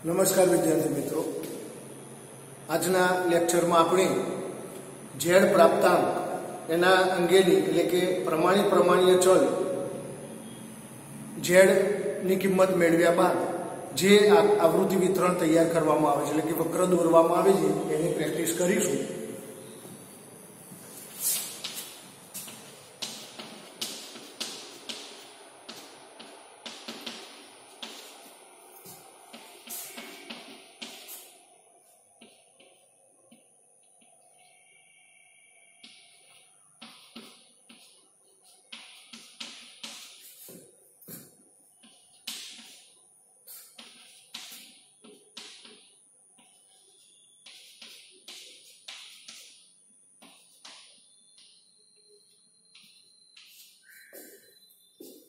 नमस्कार विद्यार्थी मित्रों, आजना लेक्चर में आपणे झेड प्राप्तांक एना अंगेनी एटले के प्रमाणीय चल झेड नी किंमत मेळव्या बाद जे आवृत्ति वितरण तैयार करवामां आवे छे एटले के वक्र दोरवामां आवे छे एनी प्रेक्टिस करीशुं।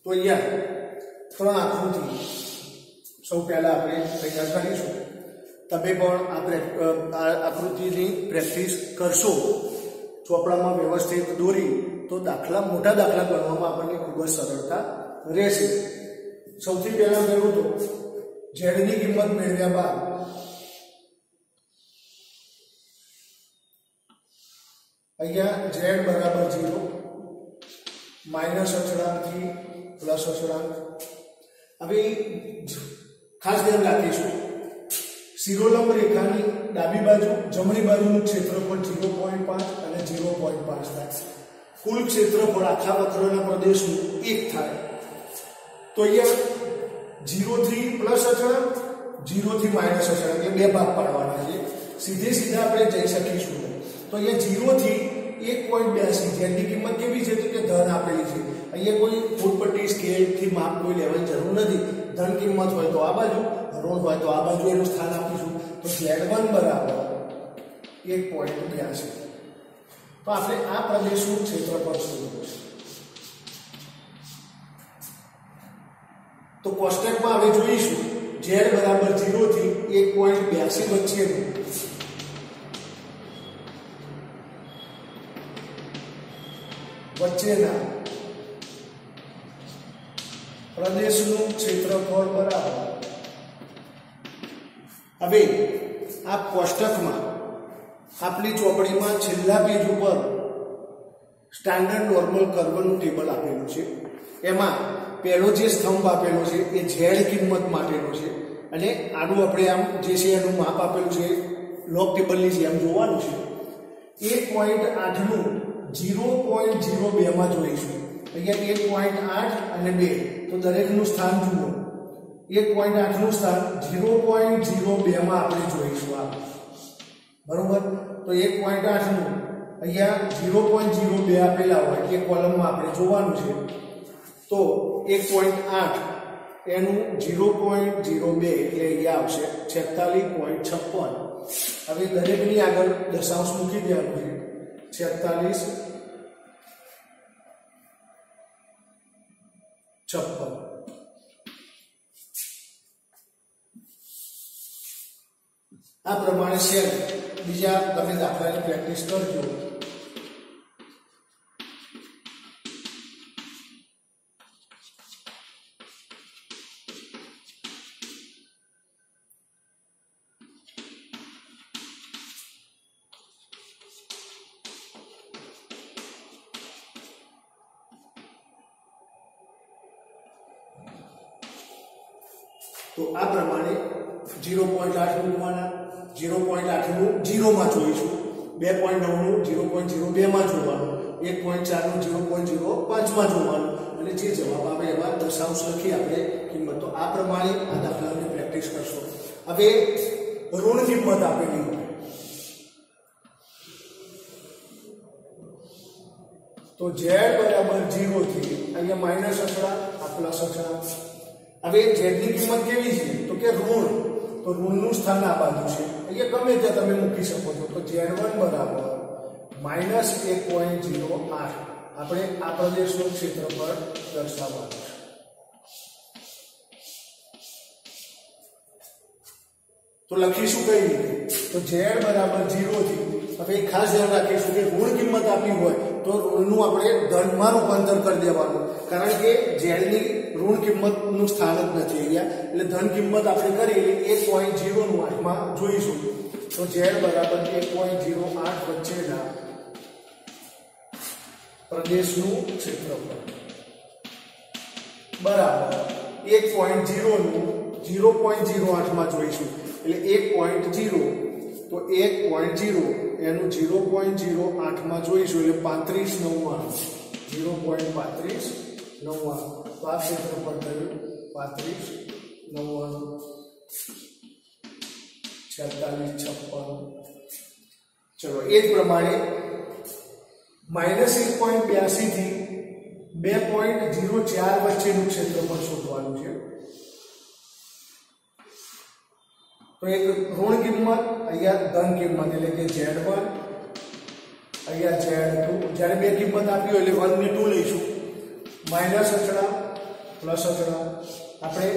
तो अहींया त्रण आकृति सौ पहला आपणे तैयार करीशुं। तमे पण आ आकृतिनी प्रेक्टिस करशो, ચોપડામાં व्यवस्थित દોરી तो दाखला मोटा दाखला गणवामां આપણને ખૂબ જ સરળતા રહેશે। સૌથી પહેલા કરું તો ઝેડની કિંમત મેળવ્યા બાદ અહીંયા z બરાબર 0 માઈનસ અચળાંકથી प्लस अचळांक। हवे खास ध्यान राखीशुं शिरोलंब रेखानी डाबी बाजू जमणी बाजूनुं क्षेत्रफळ 0.5 અને 0.5 થાય। कुल क्षेत्रफळ आखा वक्रना प्रदेशनुं 1 થાય। तो अहींया 0 થી प्लस अचळांक 0 થી माइनस अचळांक એટલે બે ભાગ પાડવાના છે। સીધે સીધા આપણે જઈ શકીશું। तो अहींया 0 થી 1.82 જેની કિંમત કેવી છે તો કે ધન આપેલી છે। અહીંયા કોઈ ફૂટપટ્ટી સ્કેલ થી માપ કોઈ લેવાની જરૂર નથી। ધન કિંમત હોય તો આ બાજુ, ઋણ હોય તો આ બાજુ એનું સ્થાન આપીશું। તો z1 બરાબર 1.82। તો આપણે આ પ્રદેશનું ક્ષેત્રફળ શોધવું છે। તો કોષ્ટકમાં હવે જોઈશું z બરાબર 0 થી 1.82 વચ્ચેનું વચ્ચેના प्रदेशનું ક્ષેત્રફળ બરાબર। હવે આ કોષ્ટકમાં આપણી ચોપડીમાં છેલ્લા પેજ ઉપર સ્ટાન્ડર્ડ નોર્મલ કર્વનું ટેબલ આપેલું છે। એમાં પહેલો જે સ્તંભ આપેલો છે એ ઝેડ કિંમત માટેનો છે અને આનું આપણે આમ જે છે એનું માપ આપેલું છે લોગ ટેબલની જેમ જોવાનું છે। 1.8 નું 0.02 માં જોઈશું। અહીંયા 1.8 અને 2 तो दरेकનું સ્થાન જુઓ। 1.8 નું સ્થાન 0.02 માં આપણે જોઈશું આ બરોબર। તો 1.8 નું અહીંયા 0.02 આપેલા હોય એ કોલમમાં આપણે જોવાનું છે। તો 1.8 એનું 0.02 એટલે અહીંયા આવશે 46.56। હવે દરેકની આગળ દશાંશ મૂકી દેવાનું છે। 46 56। આ પ્રમાણે છે। બીજા તમે દાખલાની પ્રેક્ટિસ કરજો। तो आ प्रमाणे 0.8 મૂકવાના। 0.8 નું 0 માં જોઈશું। 2.9 નું 0.02 માં જોવાનું। 1.4 નું 0.05 માં જોવાનું અને જે જવાબ આવે એમાં દશાંશ લખી આપણે કિંમત। તો આ પ્રમાણે આ દાખલાની પ્રેક્ટિસ કરશો। હવે ઋણ કિંમત આપેલી હોય તો z બરાબર 0 થી અહીંયા માઈનસ અચળાંક આ પ્લસ અચળાંક। હવે z ની કિંમત કેવી છે તો કે ઋણ। તો ઋણનું સ્થાન આ બાજુ છે। અહીંયા ગમે ત્યાં તમે મૂકી શકો છો। તો z1 બરાબર -1.08 આપણે આ પ્રદેશનું ક્ષેત્રફળ દર્શાવવાનું છે। તો લખીશું કઈ રીતે તો z બરાબર 0 થી હવે ખાસ ધ્યાન રાખીશું કે ઋણ કિંમત આપી હોય તો ઋણનું આપણે ધનમાં રૂપાંતર કરી દેવાનું। કારણ કે z ની ઋણ કિંમતનું સ્થાન જ નથી અહીંયા, એટલે ધન કિંમત આપણે કરી એટલે 1.08 માં જોઈશું. તો z બરાબર 1.08 વચ્ચેના પ્રદેશનું ક્ષેત્રફળ બરાબર 1.0 નું 0.08 માં જોઈશું એટલે 1.0 તો 1.0 એનું 0.08 માં જોઈશું એટલે 3599 0.3599 તો આ ક્ષેત્રફળ થયું 3599 46 56. ચલો એ જ પ્રમાણે -1.82 થી 2.04 વચ્ચેનું ક્ષેત્રફળ શોધવાનું છે. તો એક ઋણ કિંમત અહીંયા ધન કિંમત એટલે કે z1 અહીંયા z2 જ્યારે બે કિંમત આપી હોય એટલે 1 ને 2 લઈશું માઈનસ અચળાંક પ્લસ અચળાંક આપણે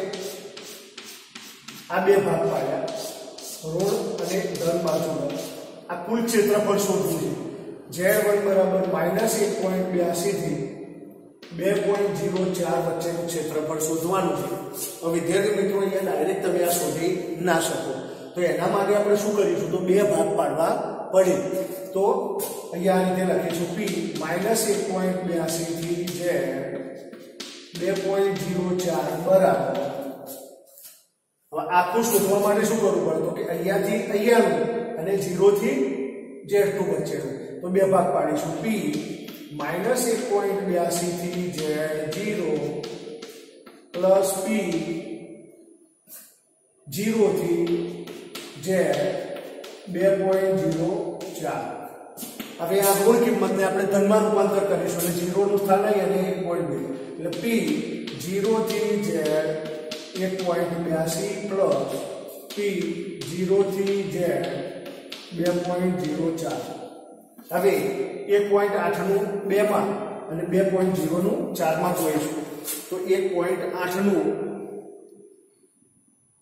આ બે ભાગ પાડ્યા ઋણ અને ધન બાજુનો આ કુલ ક્ષેત્રફળ શોધવું છે z1 બરાબર -1.82 થી 2.04 વચ્ચેનું ક્ષેત્રફળ શોધવાનું છે. હવે વિદ્યાર્થી મિત્રો અહીંયા ડાયરેક્ટ તમે આ શોધી ના શકો તો એના માટે આપણે શું કરીશું તો બે ભાગ પાડવા પડે. તો અહીંયા આ રીતે લખીશું p -1.82 થી z 2.04 બરાબર. હવે આખું શોધવા માટે શું કરવું પડે તો કે અહીંયાથી અહીંયાનું અને 0 થી z2 વચ્ચેનું તો બે ભાગ પાડીશું p -1.82 થી z0 પ્લસ p 0 થી z 2.04. હવે આ ઋણ કિંમતને આપણે ધનમાં રૂપાંતર કરીશું એટલે 0 નું સ્થાન અહીં અને 1.2 એટલે p 0 થી z 1.82 પ્લસ p 0 થી z 2.04. હવે 1.8 નું 2 માં અને 2.0 નું 4 માં જોઈશું તો 1.8 નું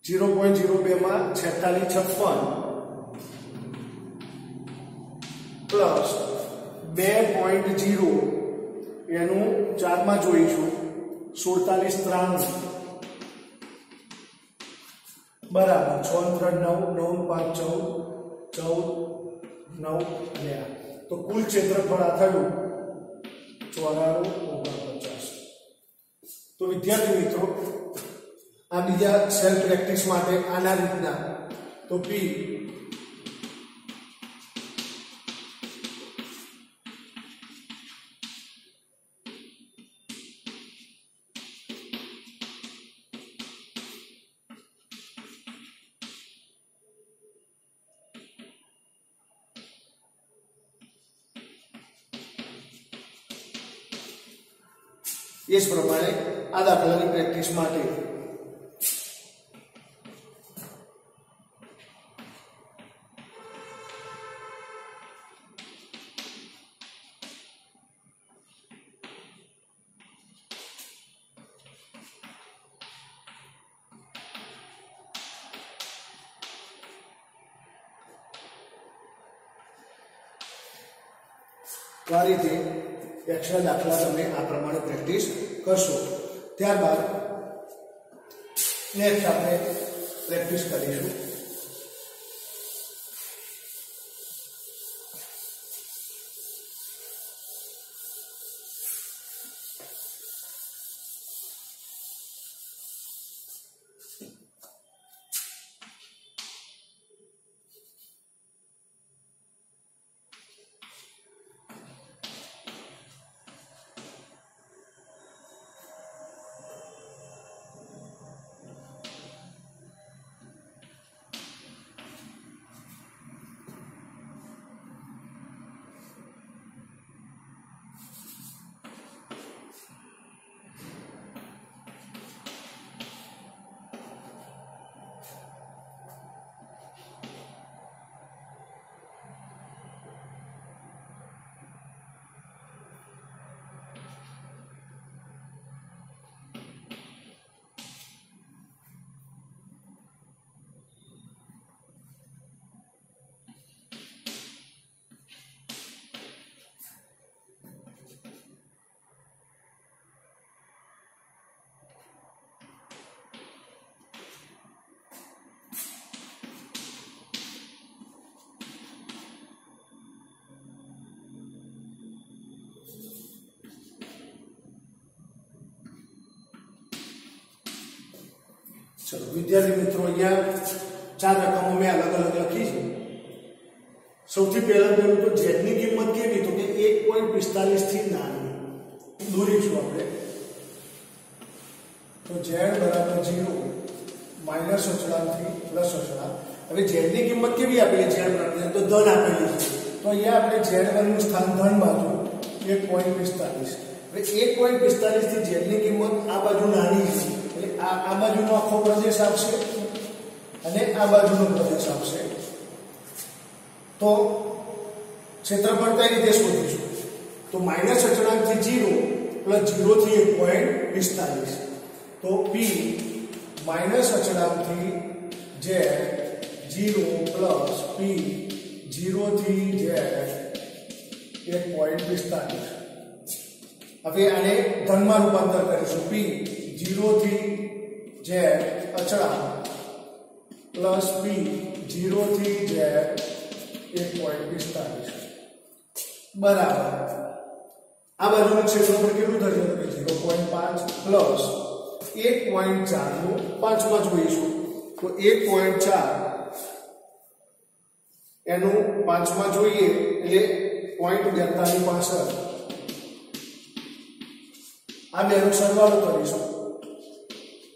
0.02 માં 46 56 પ્લસ 2.0 એનું 4 માં જોઈશું 47 93 બરાબર 6 3 9 9 5 14 9 અને તો કુલ ક્ષેત્રફળ આ થયું 9449. તો વિદ્યાર્થી મિત્રો આ બીજા સેલ્ફ પ્રેક્ટિસ માટે આના રીતના તો p એ જ પ્રમાણે આ દાખલાની પ્રેક્ટિસ માટે આ રીતે એક્સ્ટ્રા દાખલા તમે આ પ્રમાણે પ્રેક્ટિસ કરશો. ત્યારબાદ નેક્સ્ટ આપણે પ્રેક્ટિસ કરીશું चलो विद्यार्थी मित्रों, अहींया 4 रकमों में अलग अलग लखी है। સૌથી પહેલા તો z ની કિંમત કેવી, તો કે 1.45 થી નાની દોરીશું આપણે। તો z બરાબર 0 માઈનસ અચળાંકથી પ્લસ અચળાંક। હવે z ની કિંમત કેવી આપેલી છે, તો ધન આપેલી છે, તો અહીંયા આપણે z1 નું સ્થાન ધન બાજુ 1.45। હવે 1.45 થી z ની કિંમત આ બાજુ નાની છે, એટલે આ બાજુનો આખો પ્રદેશ આવશે અને આ બાજુનો પ્રદેશ આવશે। तो क्षेत्रफल कई रीते शोधीशुं, तो माइनस अचळांक थी 0 प्लस 0 थी 1.45। तो p माइनस अचळांक थी z 0 प्लस p 0 थी z 1.45। હવે આને ધનમાં રૂપાંતર કરીશું। p 0 થી z અચળાંક પ્લસ p 0 થી z 1.45 બરાબર આ બાજુનું ક્ષેત્રફળ કેટલું થશે, તો કે 0.5 પ્લસ 1.4 નું 5 માં જોઈશું, તો 1.4 એનું 5 માં જોઈએ એટલે 0.4265 આ બેનો સરવાળો કરીશું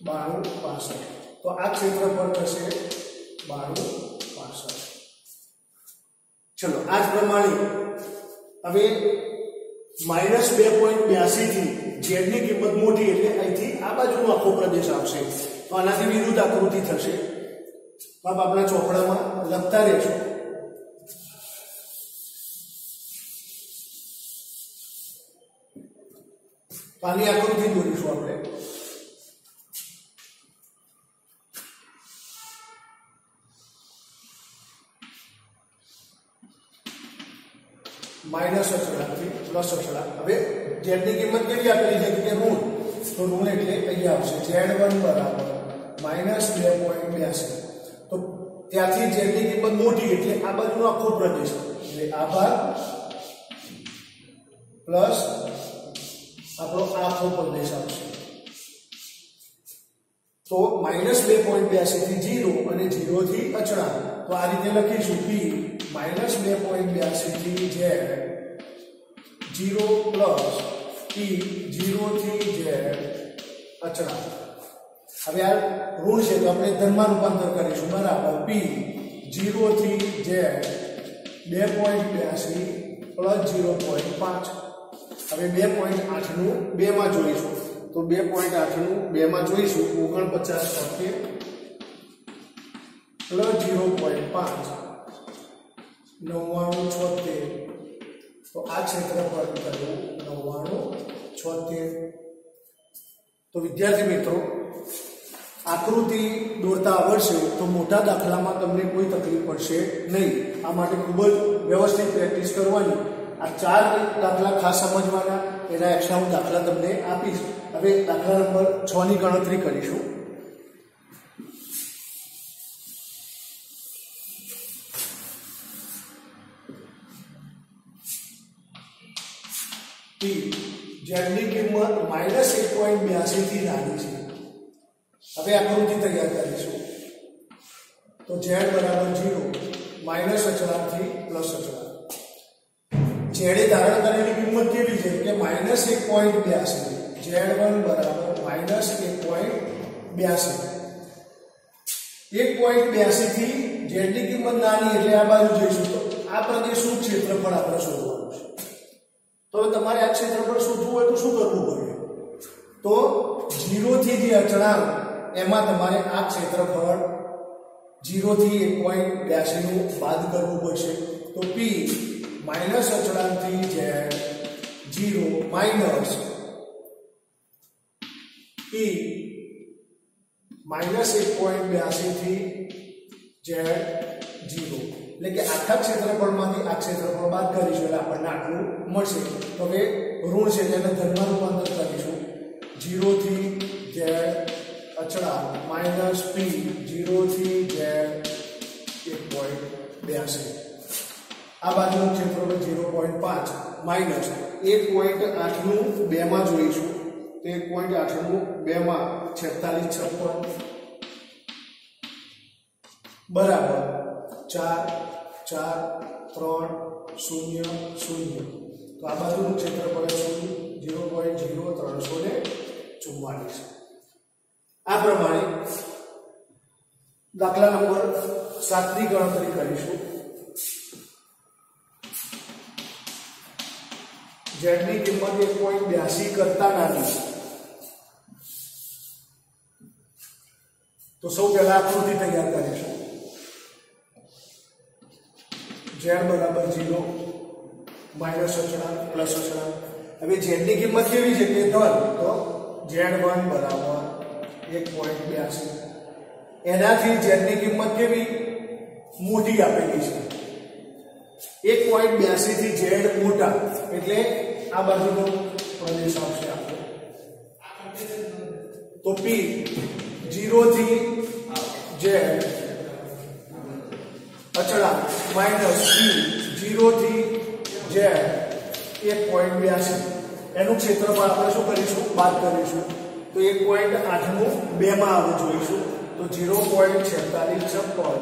9265। તો આ ક્ષેત્રફળ થશે 9265। चलो आज प्रमाणे હવે माइनस 2.82 થી z ની કિંમત મોટી એટલે અહીંથી આ બાજુનો આખો પ્રદેશ આવશે, તો આનાથી વિરુદ્ધ આકૃતિ થશે। તો આપ આપણા ચોપડામાં લખતા રહેજો। આની આકૃતિ દોરીશું આપણે। माइनस अचळांक थी प्लस अचळांक। હવે z ની કિંમત કેવી આપેલી છે કે ઋણ, તો ઋણ એટલે અહીંયા આવશે z1 બરાબર -2.82। તો ત્યાંથી z ની કિંમત મોટી એટલે આ બાજુનો આખો પ્રદેશ એટલે આ ભાગ પ્લસ આપણો આખો પ્રદેશ આવશે। તો -2.82 થી 0 અને 0 થી અચળાંક, તો આ રીતે લખીશું p -2.82 થી z 0 પ્લસ p 0 થી z અચળાંક। હવે આ ઋણ છે તો આપણે ધનમાં રૂપાંતર કરીશું બરાબર p 0 થી z 2.82 પ્લસ 0.5। હવે 2.8 નું 2 માં જોઈશું, તો 2.8 નું 2 માં જોઈશું 49 સાથે પ્લસ 0.5 9976। તો આ ક્ષેત્રફળ થયું 9976। તો વિદ્યાર્થી મિત્રો, આકૃતિ દોરતા આવડશે તો મોટા દાખલામાં તમને કોઈ તકલીફ પડશે નહીં। આ માટે ખૂબ જ વ્યવસ્થિત પ્રેક્ટિસ કરવાની। આ 4 દાખલા ખાસ સમજવાના, એના એક્સ્ટ્રા હું દાખલા તમને આપીશ। હવે દાખલા નંબર 6 ની ગણતરી કરીશું। z ની કિંમત -1.82 થી નાની છે। હવે આકૃતિ તૈયાર કરીશું। તો z બરાબર 0 માઈનસ અચળાંક થી પ્લસ અચળાંક। z એ ધારણ કરેલી કિંમત કેવી છે કે -1.82। z1 બરાબર -1.82। 1.82 થી z ની કિંમત નાની એટલે આ બાજુ જઈશું, તો આ પ્રદેશનું ક્ષેત્રફળ આપણે શોધવાનું છે। તો તમારે આ ક્ષેત્રફળ શોધવું હોય તો શું કરવું પડે, તો 0 થી જે અચળાંક એમાં તમારે આ ક્ષેત્રફળ 0 થી 1.82 નું બાદ કરવું પડશે। તો p માઈનસ અચળાંક થી z 0 માઈનસ p -1.82 થી z 0, એટલે કે આખા ક્ષેત્રફળમાંથી આ ક્ષેત્રફળ બાદ કરીશું એટલે આપણને આટલું મળશે। તો હવે ઋણ છે તેને ધનમાં રૂપાંતર કરીશું। 0 થી z અચળાંક માઈનસ p 0 થી z 1.82। આ બાજુનું ક્ષેત્રફળ 0.5 માઈનસ 1.8 નું 2 માં જોઈશું, તો 1.8 નું 2 માં 46 56 बराबर 4 4 3 0 0 तो आ बाजुનું ક્ષેત્રફળ શું 0.0344 આ પ્રમાણે દાખલા નંબર 7 ની ગણતરી કરીશું z ની કિંમત 1.82 કરતા નાની तो सौ पहला आकृति तैयार करीशुं z बराबर 0 माइनस अचळांक प्लस अचळांक हवे z ની કિંમત કેવી છે કે ધન તો z1 बराबर 1.82 એનાથી z ની કિંમત કેવી મોટી આપેલી છે 1.82 થી z મોટા એટલે આ બાજુનો પ્રદેશ આવશે આપણો તો p 0 थी z अचळांक माइनस p 0 थी z 1.82 એનું ક્ષેત્રફળ આપણે શું કરીશું બાદ કરીશું તો 1.8 નું 2 માં આવે જોઈશું તો 0.4656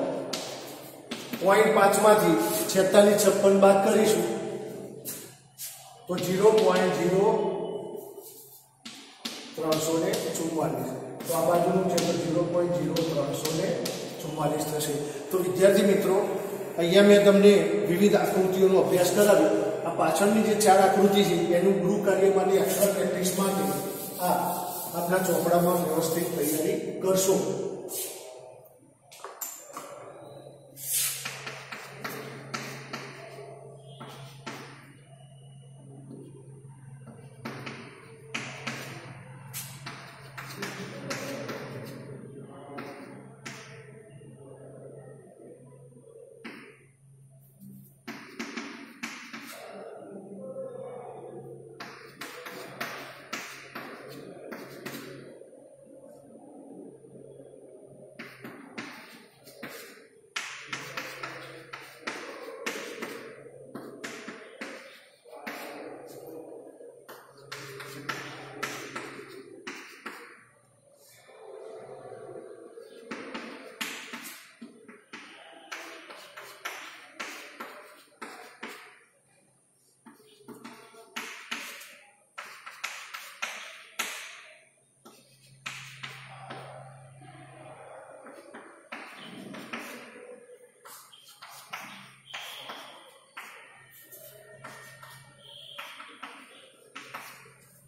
0.5 માંથી 4656 બાદ કરીશું તો 0.0344 तो आ बाजुનું ક્ષેત્ર 0.0344 થશે તો વિદ્યાર્થી મિત્રો અહીંયા મેં તમને વિવિધ આકૃતિઓનો અભ્યાસ કરાવ્યો આ પાછળની જે 4 આકૃતિ છે એનું ગૃહ કાર્યમાંની અક્ષર પ્રેક્ટિસ માટે આ આપના ચોપડામાં વ્યવસ્થિત તૈયારી કરશો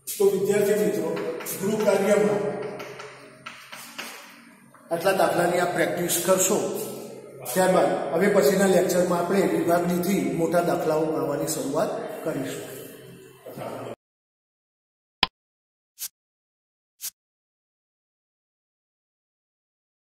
तो विद्यार्थी मित्रों गृह कार्य में आटला दाखलानी आप प्रेक्टिस करशो त्यारबाद हवे पछीना लेक्चर में आपणे विभागनी थी मोटा दाखलाओ गणवानी शरूआत करीशुं।